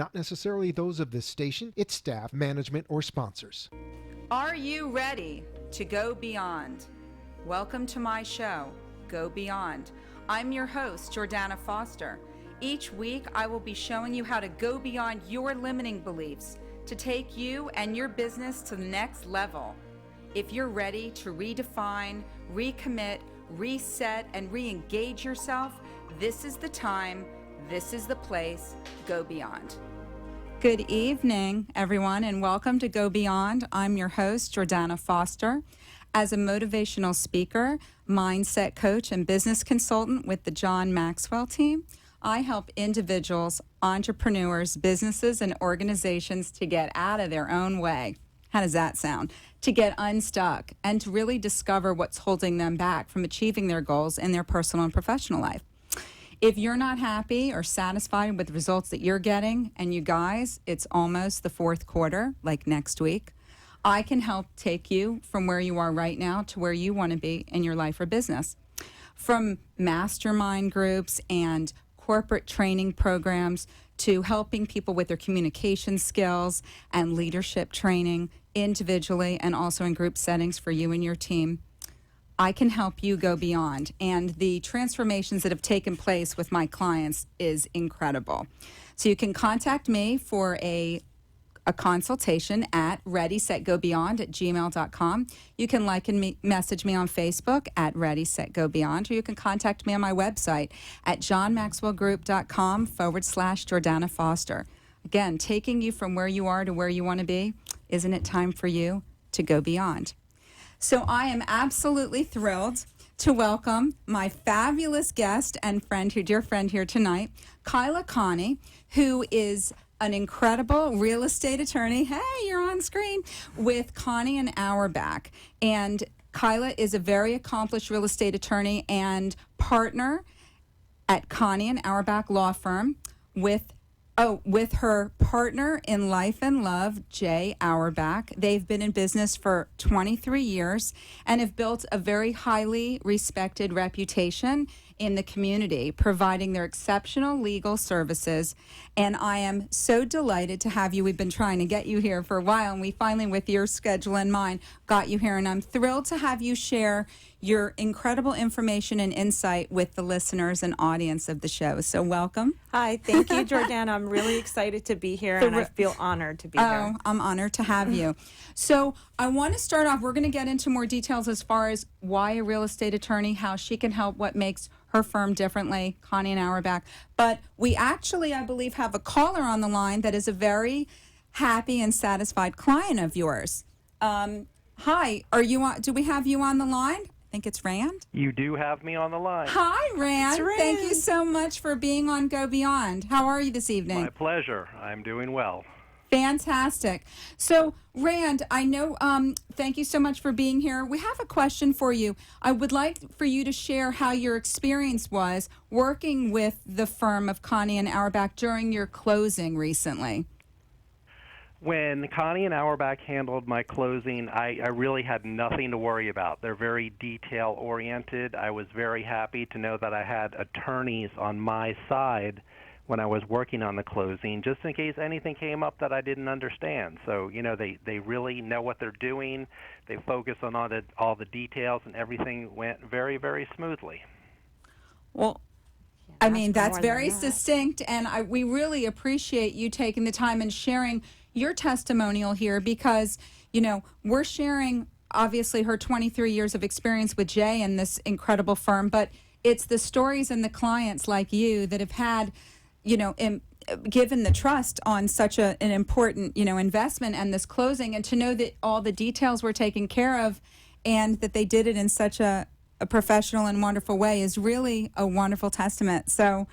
not necessarily those of this station, its staff, management, or sponsors. Are you ready to go beyond? Welcome to my show, Go Beyond. I'm your host, Jordana Foster. Each week, I will be showing you how to go beyond your limiting beliefs to take you and your business to the next level. If you're ready to redefine, recommit, reset, and re-engage yourself, this is the time, this is the place, Go Beyond. Good evening, everyone, and welcome to Go Beyond. I'm your host, Jordana Foster. As a motivational speaker, mindset coach, and business consultant with the John Maxwell team, I help individuals, entrepreneurs, businesses, and organizations to get out of their own way. How does that sound? To get unstuck and to really discover what's holding them back from achieving their goals in their personal and professional life. If you're not happy or satisfied with the results that you're getting, and you guys, it's almost the fourth quarter, like next week, I can help take you from where you are right now to where you want to be in your life or business. From mastermind groups and corporate training programs to helping people with their communication skills and leadership training individually and also in group settings for you and your team, I can help you go beyond. And the transformations that have taken place with my clients is incredible. So you can contact me for a consultation at readysetgobeyond@gmail.com. You can like and message me on Facebook at readysetgobeyond, or you can contact me on my website at johnmaxwellgroup.com/Jordana Foster. Again, taking you from where you are to where you want to be. Isn't it time for you to go beyond? So I am absolutely thrilled to welcome my fabulous guest and friend, your dear friend here tonight, Kyla Connie, who is an incredible real estate attorney. Hey, you're on screen with Connie and Auerbach. And Kyla is a very accomplished real estate attorney and partner at Connie and Auerbach Law Firm with her partner in life and love, Jay Auerbach. They've been in business for 23 years and have built a very highly respected reputation in the community, providing their exceptional legal services. And I am so delighted to have you. We've been trying to get you here for a while, and we finally, with your schedule in mind, got you here. And I'm thrilled to have you share your incredible information and insight with the listeners and audience of the show. So welcome. Hi, thank you, Jordana. I'm really excited to be here, and I feel honored to be here. Oh, I'm honored to have you. So I want to start off, we're going to get into more details as far as why a real estate attorney, how she can help, what makes her firm differently, Connie and Auerbach. But we actually, I believe, have a caller on the line that is a very happy and satisfied client of yours. Hi, are you on, do we have you on the line? I think it's Rand. You do have me on the line. Hi, Rand. Thank you so much for being on Go Beyond. How are you this evening? My pleasure. I'm doing well. Fantastic. So, Rand, I know, thank you so much for being here. We have a question for you. I would like for you to share how your experience was working with the firm of Connie and Auerbach during your closing recently. When Connie and Auerbach handled my closing, I really had nothing to worry about. They're very detail-oriented. I was very happy to know that I had attorneys on my side when I was working on the closing, just in case anything came up that I didn't understand. So, you know, they really know what they're doing. They focus on all the details, and everything went very, very smoothly. Well, I mean, that's very succinct, and we really appreciate you taking the time and sharing your testimonial here because, you know, we're sharing, obviously, her 23 years of experience with Jay and this incredible firm, but it's the stories and the clients like you that have had, you know, given the trust on such an important, you know, investment and this closing, and to know that all the details were taken care of and that they did it in such a professional and wonderful way is really a wonderful testament. So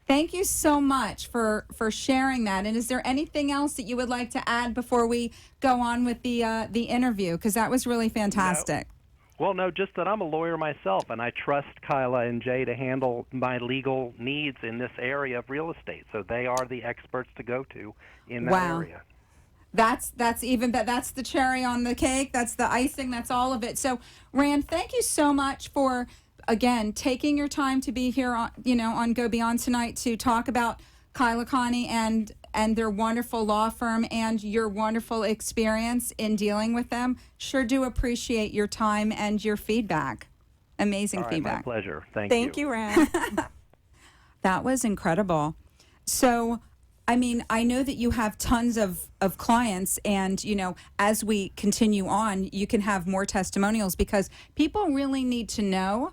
thank you so much for sharing that. And is there anything else that you would like to add before we go on with the interview? Because that was really fantastic. No. Well, no, just that I'm a lawyer myself, and I trust Kyla and Jay to handle my legal needs in this area of real estate. So they are the experts to go to in that area. That's the cherry on the cake. That's the icing. That's all of it. So, Rand, thank you so much for, again, taking your time to be here on, on Go Beyond tonight to talk about Kyla Connie and and their wonderful law firm and your wonderful experience in dealing with them. Sure do appreciate your time and your feedback. Amazing All right, feedback. my pleasure. Thank you, Ran. That was incredible. So, I mean, I know that you have tons of clients, and, you know, as we continue on, you can have more testimonials because people really need to know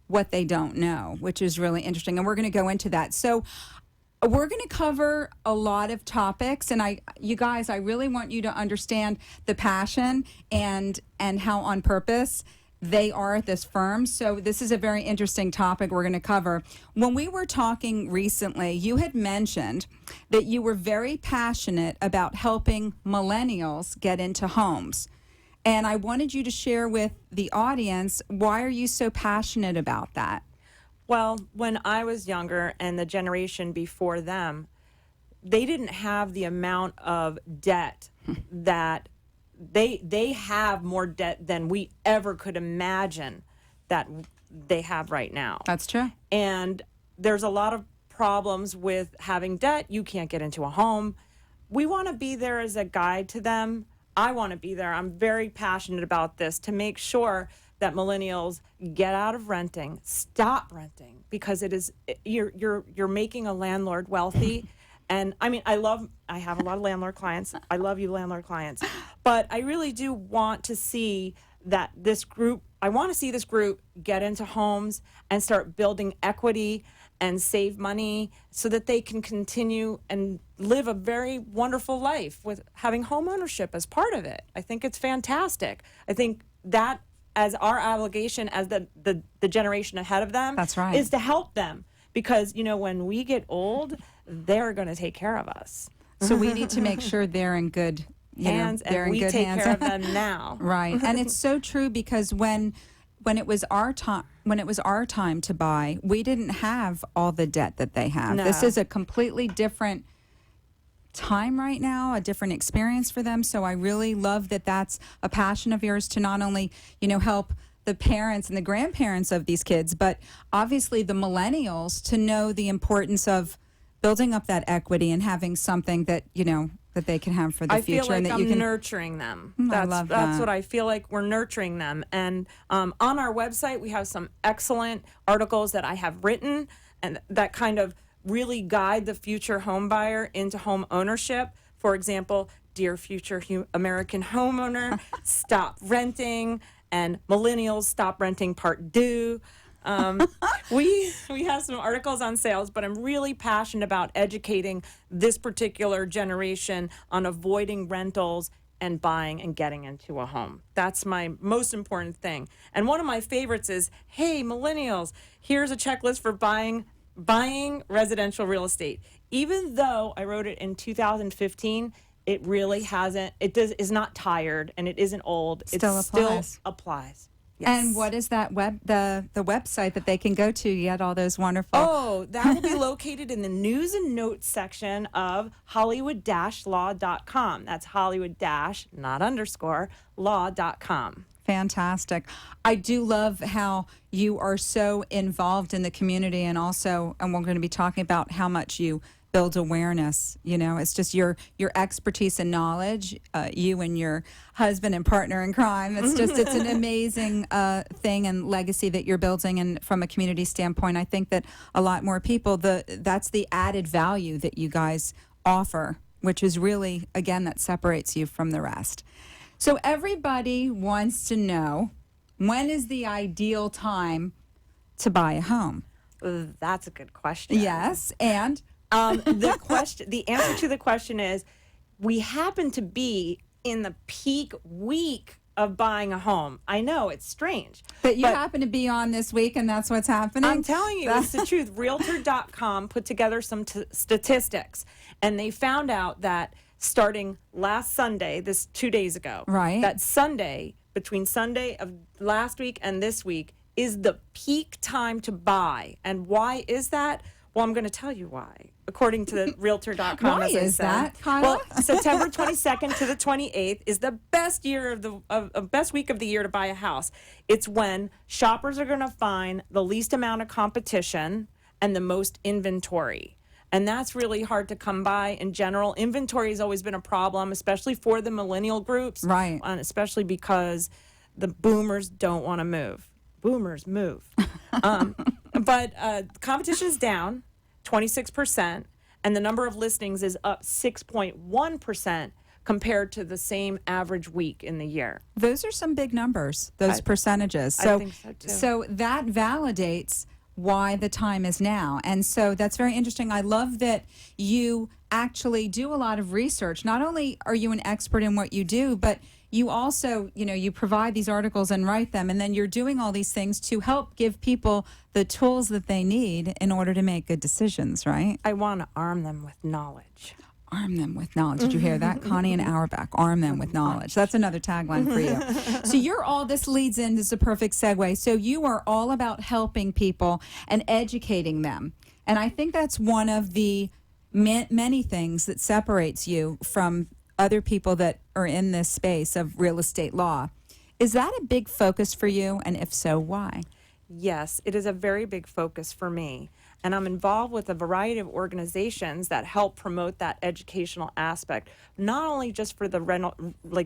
what they don't know, which is really interesting. And we're going to go into that. So, we're going to cover a lot of topics, and you guys, I really want you to understand the passion and how on purpose they are at this firm. So this is a very interesting topic we're going to cover. When we were talking recently, you had mentioned that you were very passionate about helping millennials get into homes. And I wanted you to share with the audience, why are you so passionate about that? Well, when I was younger and the generation before them, they didn't have the amount of debt that they have more debt than we ever could imagine that they have right now. That's true. And there's a lot of problems with having debt. You can't get into a home. We want to be there as a guide to them. I want to be there. I'm very passionate about this to make sure that millennials get out of renting, stop renting, because you're making a landlord wealthy. And I mean, I have a lot of landlord clients. I love you, landlord clients. But I really do want to see that I want to see this group get into homes and start building equity and save money so that they can continue and live a very wonderful life with having home ownership as part of it. I think it's fantastic. I think that as our obligation as the generation ahead of them, that's right, is to help them. Because, you know, when we get old, they're going to take care of us. So we need to make sure they're in good hands, and we take care of them now. Right. And it's so true, because when it was our time to buy, we didn't have all the debt that they have. No. This is a completely different time right now, a different experience for them. So I really love that that's a passion of yours to not only, you know, help the parents and the grandparents of these kids, but obviously the millennials to know the importance of building up that equity and having something that, you know, that they can have for the future. I feel like and that I'm you can nurturing them. I love that. That's what I feel like, we're nurturing them. And on our website, we have some excellent articles that I have written and that kind of really guide the future home buyer into home ownership. For example, dear future American homeowner, stop renting, and millennials, stop renting part 2. We have some articles on sales, but I'm really passionate about educating this particular generation on avoiding rentals and buying and getting into a home. That's my most important thing. And one of my favorites is, hey, millennials, here's a checklist for buying residential real estate. Even though I wrote it in 2015, it really hasn't. Is not tired, and it isn't old. Still applies. Yes. And what is that the website that they can go to? You had all those wonderful. Oh, that will be located in the news and notes section of Hollywood-law.com. That's Hollywood- not underscore law.com. Fantastic. I do love how you are so involved in the community, and we're going to be talking about how much you build awareness. You know, it's just your expertise and knowledge, you and your husband and partner in crime. It's an amazing thing and legacy that you're building. And from a community standpoint, I think that a lot more people, that's the added value that you guys offer, which is really, again, that separates you from the rest. So everybody wants to know, when is the ideal time to buy a home? That's a good question. Yes, and the answer to the question is, we happen to be in the peak week of buying a home. I know it's strange, but you happen to be on this week, and that's what's happening. I'm telling you, it's the truth. Realtor.com put together some statistics, and they found out that starting last Sunday, this 2 days ago, right, that Sunday, between Sunday of last week and this week, is the peak time to buy. And why is that? Well, I'm going to tell you why. According to Realtor.com, why as I is said. that, Kyla? Well, September 22nd to the 28th is the best best week of the year to buy a house. It's when shoppers are going to find the least amount of competition and the most inventory. And that's really hard to come by in general. Inventory has always been a problem, especially for the millennial groups. Right. And especially because the boomers don't want to move. Boomers move. But competition is down 26%, and the number of listings is up 6.1% compared to the same average week in the year. Those are some big numbers, those percentages. I think so, too. So that validates why the time is now. And so that's very interesting. I love that you actually do a lot of research. Not only are you an expert in what you do, but you also, you provide these articles and write them, and then you're doing all these things to help give people the tools that they need in order to make good decisions, right? I want to arm them with knowledge. Arm them with knowledge. Did you hear that? Connie and Auerbach, arm them with knowledge. That's another tagline for you. So this leads in, this is a perfect segue. So you are all about helping people and educating them. And I think that's one of the many things that separates you from other people that are in this space of real estate law. Is that a big focus for you? And if so, why? Yes, it is a very big focus for me. And I'm involved with a variety of organizations that help promote that educational aspect, not only just for the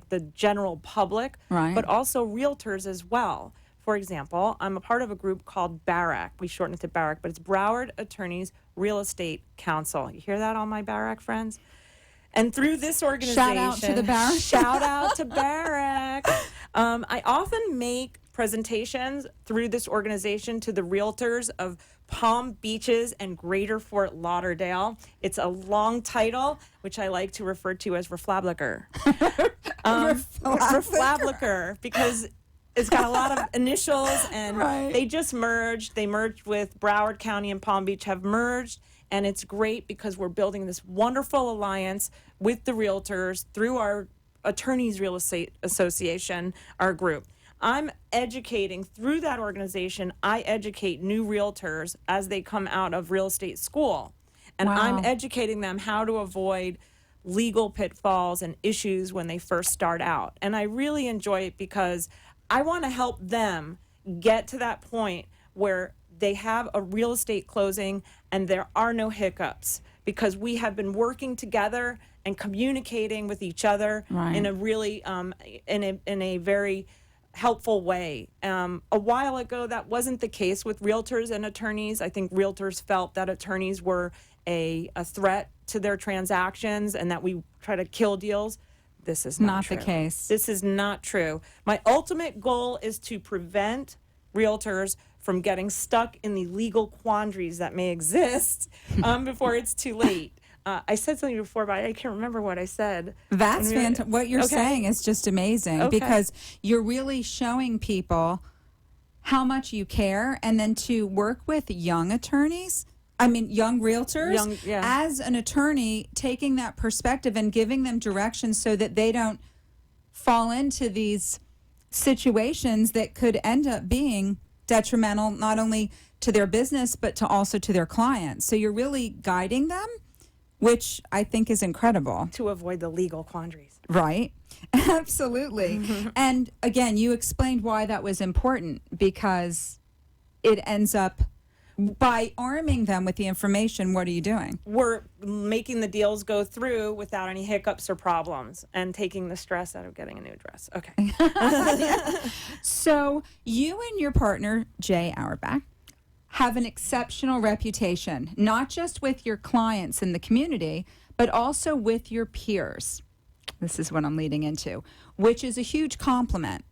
the general public, right, but also realtors as well. For example, I'm a part of a group called BARAC. We shorten it to BARAC, but it's Broward Attorneys Real Estate Council. You hear that, all my BARAC friends? And through this organization, shout out to the BARAC. Shout out to BARAC. I often make presentations through this organization to the realtors of Palm Beaches and Greater Fort Lauderdale. It's a long title, which I like to refer to as Reflabliker. Reflabliker, because it's got a lot of initials, and they just merged. They merged with Broward County and Palm Beach have merged, and it's great because we're building this wonderful alliance with the realtors through our Attorneys Real Estate Association, our group. I'm educating through that organization. I educate new realtors as they come out of real estate school. And I'm educating them how to avoid legal pitfalls and issues when they first start out. And I really enjoy it because I want to help them get to that point where they have a real estate closing and there are no hiccups, because we have been working together and communicating with each other in a really in a very helpful way. A while ago, that wasn't the case with realtors and attorneys. I think realtors felt that attorneys were a threat to their transactions and that we try to kill deals. This is not true. The case. This is not true. My ultimate goal is to prevent realtors from getting stuck in the legal quandaries that may exist before it's too late. I said something before, but I can't remember what I said. That's fantastic. What you're saying is just amazing because you're really showing people how much you care, and then to work with young attorneys, young realtors, as an attorney, taking that perspective and giving them direction so that they don't fall into these situations that could end up being detrimental not only to their business but also to their clients. So you're really guiding them, which I think is incredible. To avoid the legal quandaries. Right. Absolutely. And again, you explained why that was important, because it ends up, by arming them with the information, what are you doing? We're making the deals go through without any hiccups or problems and taking the stress out of getting a new address. Okay. So you and your partner, Jay Auerbach, have an exceptional reputation, not just with your clients in the community, but also with your peers. This is what I'm leading into, which is a huge compliment.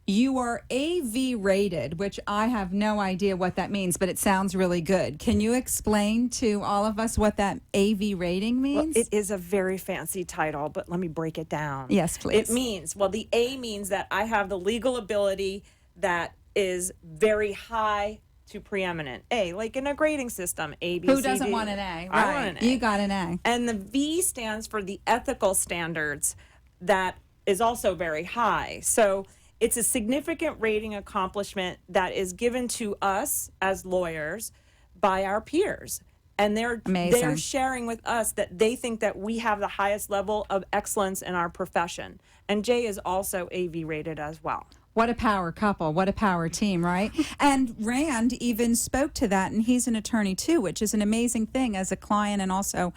You are AV rated, which I have no idea what that means, but it sounds really good. Can you explain to all of us what that AV rating means? Well, it is a very fancy title, but let me break it down. Yes, please. It means, the A means that I have the legal ability that is very high to preeminent. A, like in a grading system, A, B, Who C, doesn't D. want an A? I want an A. You got an A. And the V stands for the ethical standards that is also very high. So it's a significant rating accomplishment that is given to us as lawyers by our peers. And they're sharing with us that they think that we have the highest level of excellence in our profession. And Jay is also AV rated as well. What a power couple. What a power team, right? And Rand even spoke to that, and he's an attorney too, which is an amazing thing as a client and also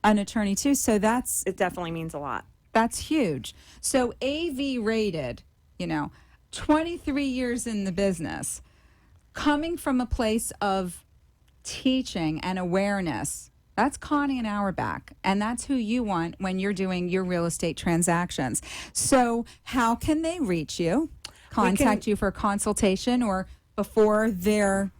an attorney too. So It definitely means a lot. that's huge. So AV rated, 23 years in the business, coming from a place of teaching and awareness. That's Connie and Auerbach, and that's who you want when you're doing your real estate transactions. So how can they reach you? Contact you for a consultation or before their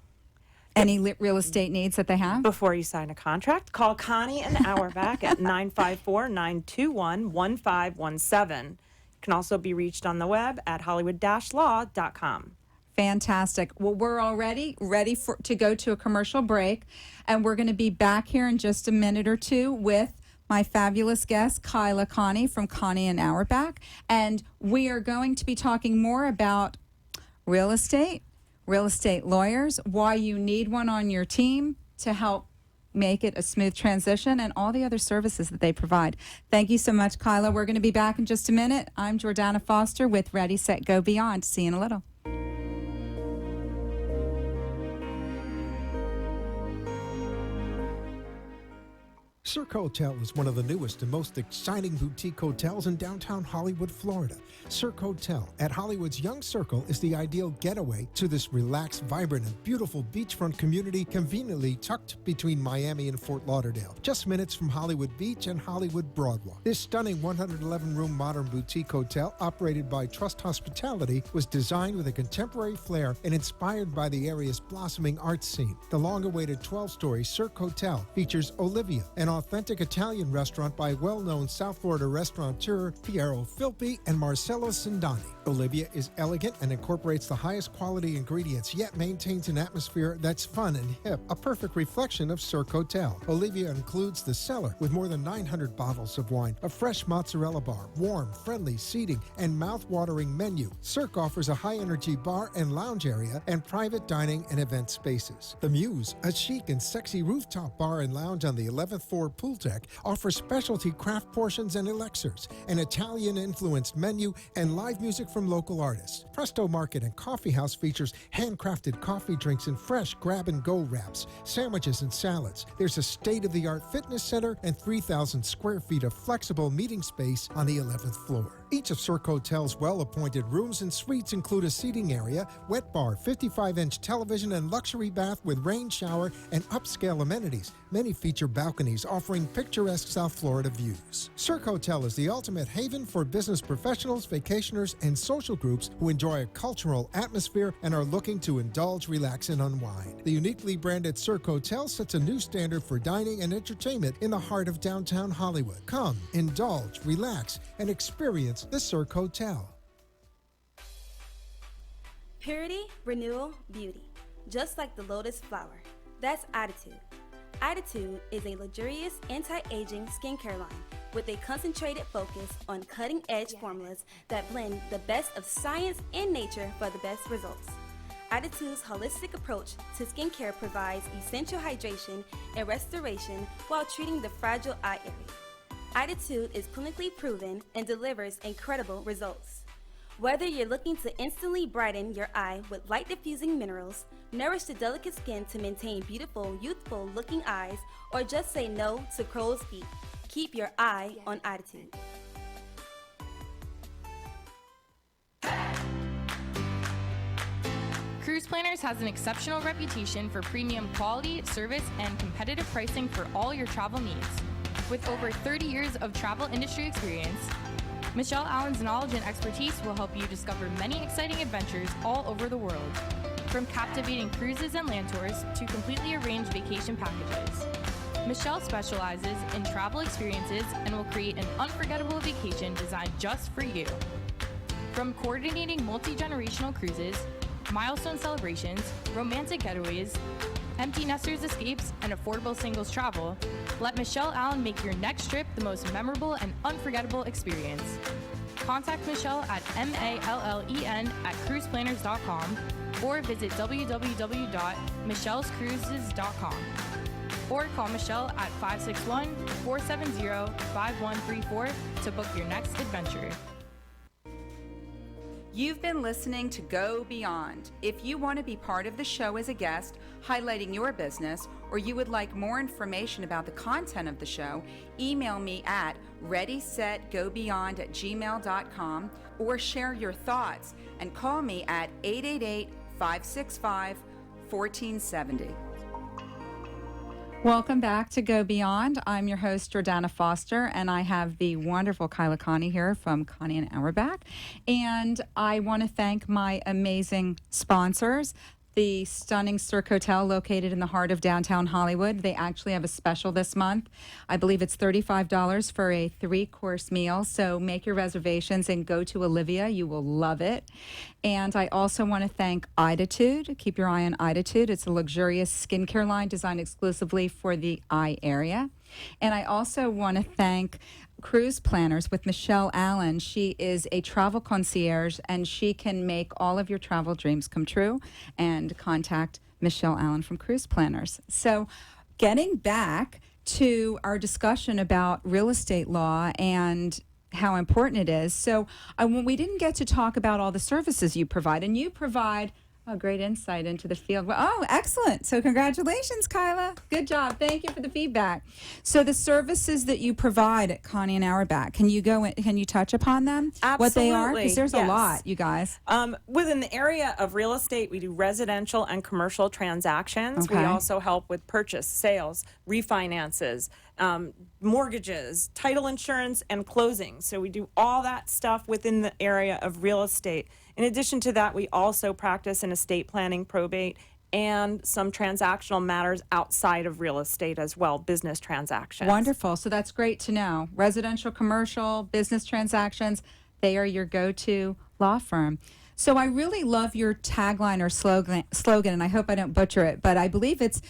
any real estate needs that they have? Before you sign a contract, call Connie and Auerbach at 954-921-1517. You can also be reached on the web at hollywood-law.com. Fantastic. Well, we're already ready to go to a commercial break, and we're going to be back here in just a minute or two with my fabulous guest, Kyla Connie from Connie and Auerbach, and we are going to be talking more about real estate lawyers, why you need one on your team to help make it a smooth transition, and all the other services that they provide. Thank you so much, Kyla. We're going to be back in just a minute. I'm Jordana Foster with Ready, Set, Go Beyond. See you in a little. Cirque Hotel is one of the newest and most exciting boutique hotels in downtown Hollywood, Florida. Cirque Hotel at Hollywood's Young Circle is the ideal getaway to this relaxed, vibrant, and beautiful beachfront community conveniently tucked between Miami and Fort Lauderdale, just minutes from Hollywood Beach and Hollywood Broadwalk. This stunning 111-room modern boutique hotel, operated by Trust Hospitality, was designed with a contemporary flair and inspired by the area's blossoming art scene. The long-awaited 12-story Cirque Hotel features Olivia, an authentic Italian restaurant by well-known South Florida restaurateur Piero Filpi and Marcello Sindani. Olivia is elegant and incorporates the highest quality ingredients, yet maintains an atmosphere that's fun and hip, a perfect reflection of Cirque Hotel. Olivia includes the cellar with more than 900 bottles of wine, a fresh mozzarella bar, warm, friendly seating, and mouth-watering menu. Cirque offers a high-energy bar and lounge area and private dining and event spaces. The Muse, a chic and sexy rooftop bar and lounge on the 11th floor pool deck, offers specialty craft portions and elixirs, an Italian-influenced menu, and live music from local artists. Presto Market and Coffee House features handcrafted coffee drinks and fresh grab-and-go wraps, sandwiches and salads. There's a state-of-the-art fitness center and 3,000 square feet of flexible meeting space on the 11th floor. Each of Cirque Hotel's well-appointed rooms and suites include a seating area, wet bar, 55-inch television, and luxury bath with rain shower and upscale amenities. Many feature balconies offering picturesque South Florida views. Cirque Hotel is the ultimate haven for business professionals, vacationers, and social groups who enjoy a cultural atmosphere and are looking to indulge, relax, and unwind. The uniquely branded Cirque Hotel sets a new standard for dining and entertainment in the heart of downtown Hollywood. Come, indulge, relax, and experience the Cirque Hotel. Purity, renewal, beauty. Just like the lotus flower. That's Attitude. Attitude is a luxurious anti-aging skincare line with a concentrated focus on cutting-edge formulas that blend the best of science and nature for the best results. Attitude's holistic approach to skincare provides essential hydration and restoration while treating the fragile eye area. Attitude is clinically proven and delivers incredible results. Whether you're looking to instantly brighten your eye with light diffusing minerals, nourish the delicate skin to maintain beautiful, youthful looking eyes, or just say no to crow's feet, keep your eye on Attitude. Cruise Planners has an exceptional reputation for premium quality, service, and competitive pricing for all your travel needs. With over 30 years of travel industry experience, Michelle Allen's knowledge and expertise will help you discover many exciting adventures all over the world. From captivating cruises and land tours to completely arranged vacation packages, Michelle specializes in travel experiences and will create an unforgettable vacation designed just for you. From coordinating multi-generational cruises, milestone celebrations, romantic getaways, empty nesters escapes, and affordable singles travel, let Michelle Allen make your next trip the most memorable and unforgettable experience. Contact Michelle at MALLEN@cruiseplanners.com or visit www.michellescruises.com or call Michelle at 561-470-5134 to book your next adventure. You've been listening to Go Beyond. If you want to be part of the show as a guest, highlighting your business, or you would like more information about the content of the show, email me at readysetgobeyond@gmail.com or share your thoughts and call me at 888-565-1470. Welcome back to Go Beyond. I'm your host, Jordana Foster, and I have the wonderful Kyla Connie here from Connie and Auerbach. And I want to thank my amazing sponsors, the stunning Cirque Hotel located in the heart of downtown Hollywood. They actually have a special this month. I believe it's $35 for a 3-course meal. So make your reservations and go to Olivia. You will love it. And I also want to thank Iditude. Keep your eye on Iditude. It's a luxurious skincare line designed exclusively for the eye area. And I also want to thank Cruise Planners with Michelle Allen. She is a travel concierge, and she can make all of your travel dreams come true. And contact Michelle Allen from Cruise Planners. So getting back to our discussion about real estate law and how important it is. So when we didn't get to talk about all the services you provide, and you provide great insight into the field. Oh, excellent. So congratulations, Kyla. Good job. Thank you for the feedback. So the services that you provide at Connie and Auerbach, can you touch upon them? Absolutely. What they are? Because there's a Yes. lot, you guys. Within the area of real estate, we do residential and commercial transactions. We Okay. also help with purchase, sales, refinances, mortgages, title insurance, and closing. So we do all that stuff within the area of real estate. In addition to that, we also practice in estate planning, probate, and some transactional matters outside of real estate as well, business transactions. Wonderful. So that's great to know. Residential, commercial, business transactions, they are your go-to law firm. So I really love your tagline or slogan, and I hope I don't butcher it, but I believe it's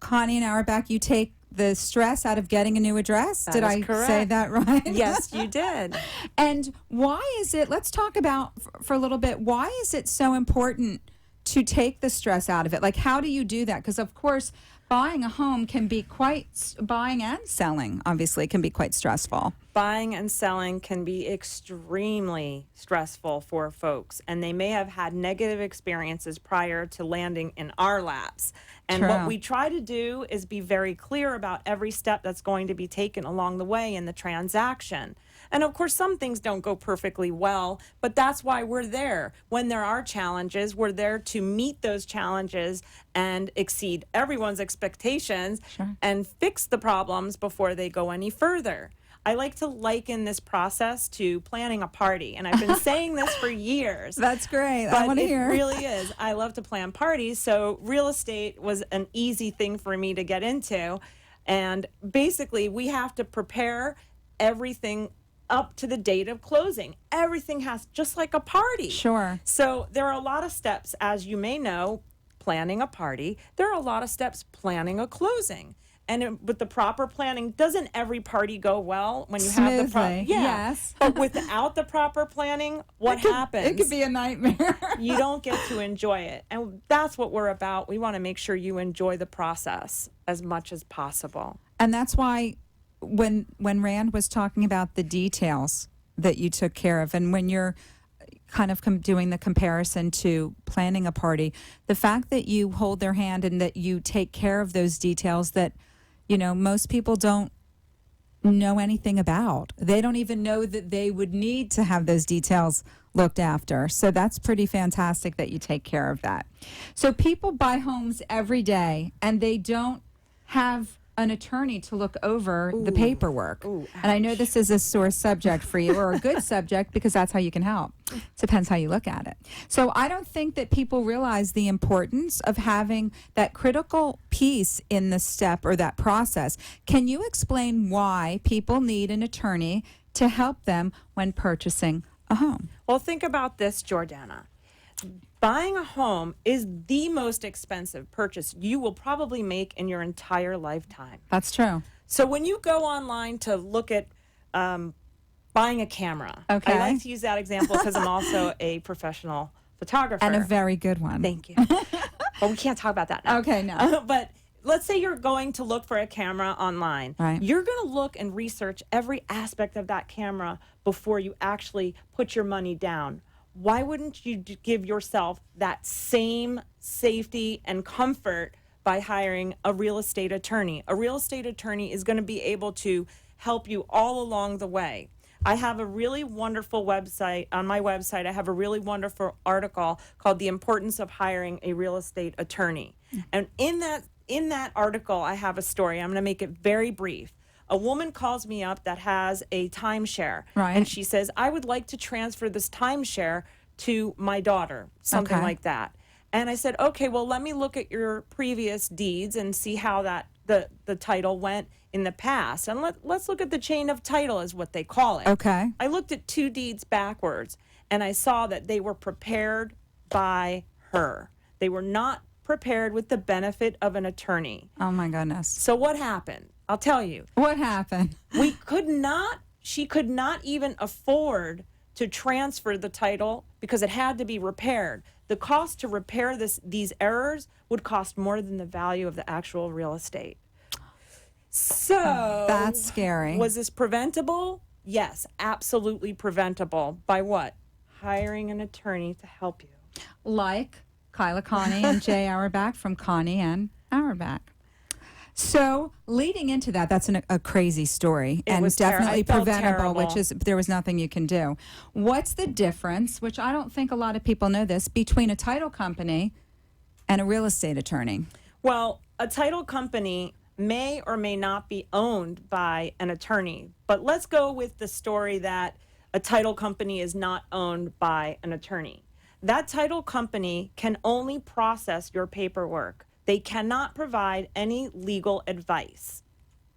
Connie and Auerbach, you take the stress out of getting a new address. That Did is I correct. say that right? Yes, you did. And why is it, let's talk about for a little bit, why is it so important to take the stress out of it? Like, how do you do that? Because, of course, buying a home can be buying and selling, obviously, can be quite stressful. Buying and selling can be extremely stressful for folks, and they may have had negative experiences prior to landing in our laps. And True. what we try to do is be very clear about every step that's going to be taken along the way in the transaction. And of course, some things don't go perfectly well, but that's why we're there. When there are challenges, we're there to meet those challenges and exceed everyone's expectations and fix the problems before they go any further. I like to liken this process to planning a party, and I've been saying this for years. That's great. But I want to hear. It really is. I love to plan parties, so real estate was an easy thing for me to get into. And basically, we have to prepare everything up to the date of closing. Everything has, just like a party. Sure. So there are a lot of steps, as you may know, planning a party. There are a lot of steps planning a closing. And with the proper planning, doesn't every party go well when you have the Smoothly, yes. But without the proper planning, what happens? It could be a nightmare. You don't get to enjoy it. And that's what we're about. We want to make sure you enjoy the process as much as possible. And that's why when Rand was talking about the details that you took care of, and when you're kind of doing the comparison to planning a party, the fact that you hold their hand and that you take care of those details that, you know, most people don't know anything about. They don't even know that they would need to have those details looked after. So that's pretty fantastic that you take care of that. So people buy homes every day and they don't have an attorney to look over the paperwork. And I know this is a sore subject for you, or a good subject, because that's how you can help. Depends how you look at it. So I don't think that people realize the importance of having that critical piece in the step or that process. Can you explain why people need an attorney to help them when purchasing a home? Well, think about this, Jordana. Buying a home is the most expensive purchase you will probably make in your entire lifetime. That's true. So when you go online to look at buying a camera, Okay. I like to use that example because I'm also a professional photographer. And a very good one. Thank you. But we can't talk about that now. Okay, no. But let's say you're going to look for a camera online. Right. You're going to look and research every aspect of that camera before you actually put your money down. why wouldn't you give yourself that same safety and comfort by hiring a real estate attorney? A real estate attorney is going to be able to help you all along the way. I have a really wonderful website. On my website, I have a really wonderful article called The Importance of Hiring a Real Estate Attorney. And in that article, I have a story. I'm going to make it very brief. A woman calls me up that has a timeshare. Right. And she says, I would like to transfer this timeshare to my daughter, something Okay. like that. And I said, okay, well, let me look at your previous deeds and see how that the title went in the past. And let's look at the chain of title is what they call it. Okay. I looked at 2 deeds backwards, and I saw that they were prepared by her. They were not prepared with the benefit of an attorney. Oh, my goodness. So what happened? I'll tell you. What happened? She could not even afford to transfer the title because it had to be repaired. The cost to repair these errors would cost more than the value of the actual real estate. So That's scary. Was this preventable? Yes, absolutely preventable. By what? Hiring an attorney to help you. Like Kyla Connie and Jay Auerbach from Connie and Auerbach. So leading into that, that's a crazy story It and was definitely I felt preventable, terrible. which is there was nothing you can do. What's the difference, which I don't think a lot of people know this, between a title company and a real estate attorney? Well, a title company may or may not be owned by an attorney, but let's go with the story that a title company is not owned by an attorney. That title company can only process your paperwork. They cannot provide any legal advice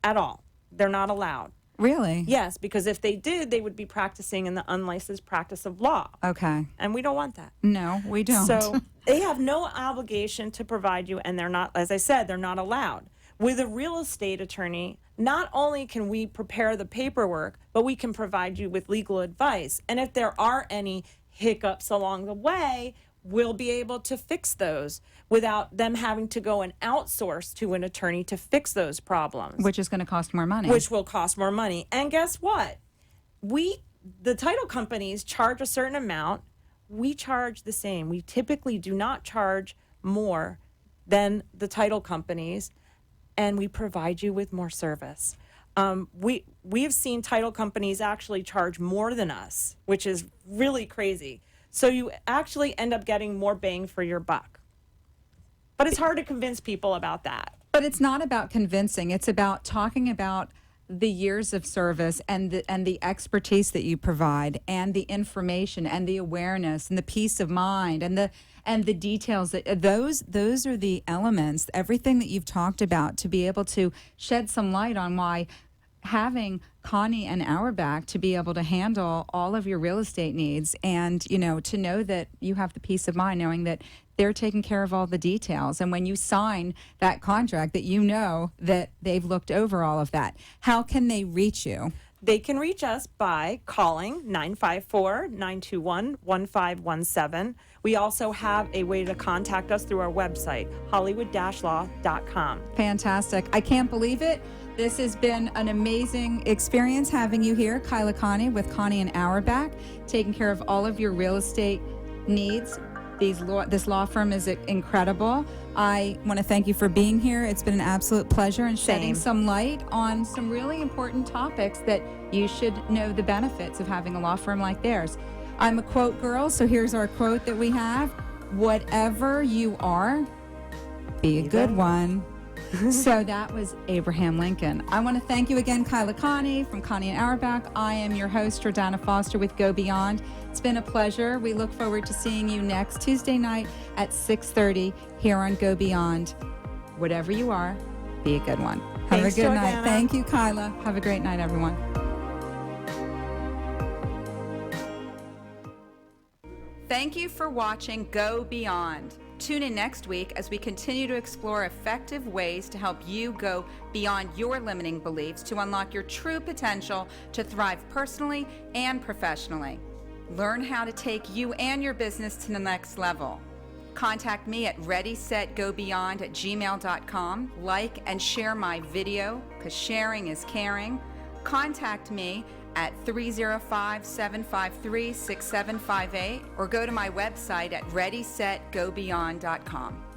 at all. They're not allowed. Really? Yes, because if they did, they would be practicing in the unlicensed practice of law. Okay. And we don't want that. No, we don't. So they have no obligation to provide you, and they're not, as I said, they're not allowed. With a real estate attorney, not only can we prepare the paperwork, but we can provide you with legal advice. And if there are any hiccups along the way, we'll be able to fix those without them having to go and outsource to an attorney to fix those problems. Which is going to cost more money. Which will cost more money. And guess what? The title companies charge a certain amount. We charge the same. We typically do not charge more than the title companies, and we provide you with more service. We've seen title companies actually charge more than us, which is really crazy. So you actually end up getting more bang for your buck. But it's hard to convince people about that. But it's not about convincing. It's about talking about the years of service and the expertise that you provide and the information and the awareness and the peace of mind and the details that those are the elements, everything that you've talked about, to be able to shed some light on why having Connie and Auerbach to be able to handle all of your real estate needs and, to know that you have the peace of mind knowing that they're taking care of all the details. And when you sign that contract, that that they've looked over all of that. How can they reach you? They can reach us by calling 954-921-1517. We also have a way to contact us through our website, hollywood-law.com. Fantastic. I can't believe it. This has been an amazing experience having you here, Kyla Connie with Connie and Auerbach, taking care of all of your real estate needs. This law firm is incredible. I want to thank you for being here. It's been an absolute pleasure and shedding some light on some really important topics that you should know the benefits of having a law firm like theirs. I'm a quote girl, so here's our quote that we have. Whatever you are, be a good one. So that was Abraham Lincoln. I want to thank you again, Kyla Connie from Connie and Auerbach. I am your host, Jordana Foster with Go Beyond. It's been a pleasure. We look forward to seeing you next Tuesday night at 6:30 here on Go Beyond. Whatever you are, be a good one. Have a good night. Thank you, Kyla. Have a great night, everyone. Thank you for watching Go Beyond. Tune in next week as we continue to explore effective ways to help you go beyond your limiting beliefs to unlock your true potential to thrive personally and professionally. Learn how to take you and your business to the next level. Contact me at readysetgobeyond@gmail.com. Like and share my video, because sharing is caring. Contact me at 305-753-6758 or go to my website at readysetgobeyond.com.